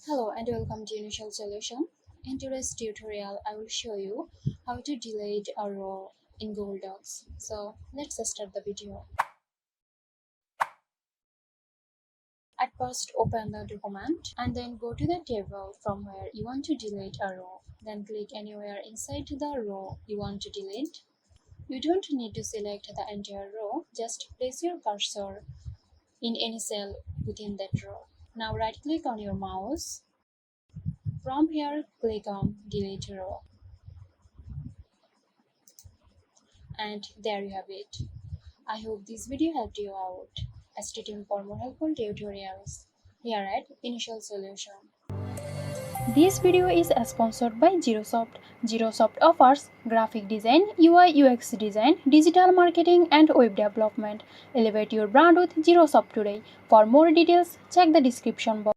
Hello and welcome to Initial Solution. In today's tutorial, I will show you how to delete a row in Google Docs. So let's start the video. At first, open the document and then go to the table from where you want to delete a row. Then click anywhere inside the row you want to delete. You don't need to select the entire row, just place your cursor in any cell within that row. Now right click on your mouse. From here, click on Delete Row. And there you have it. I hope this video helped you out. Stay tuned for more helpful tutorials here at Initial Solution. This video is sponsored by Zerosoft. Zerosoft offers graphic design, UI UX design, digital marketing and web development. Elevate your brand with Zerosoft today. For more details, check the description box.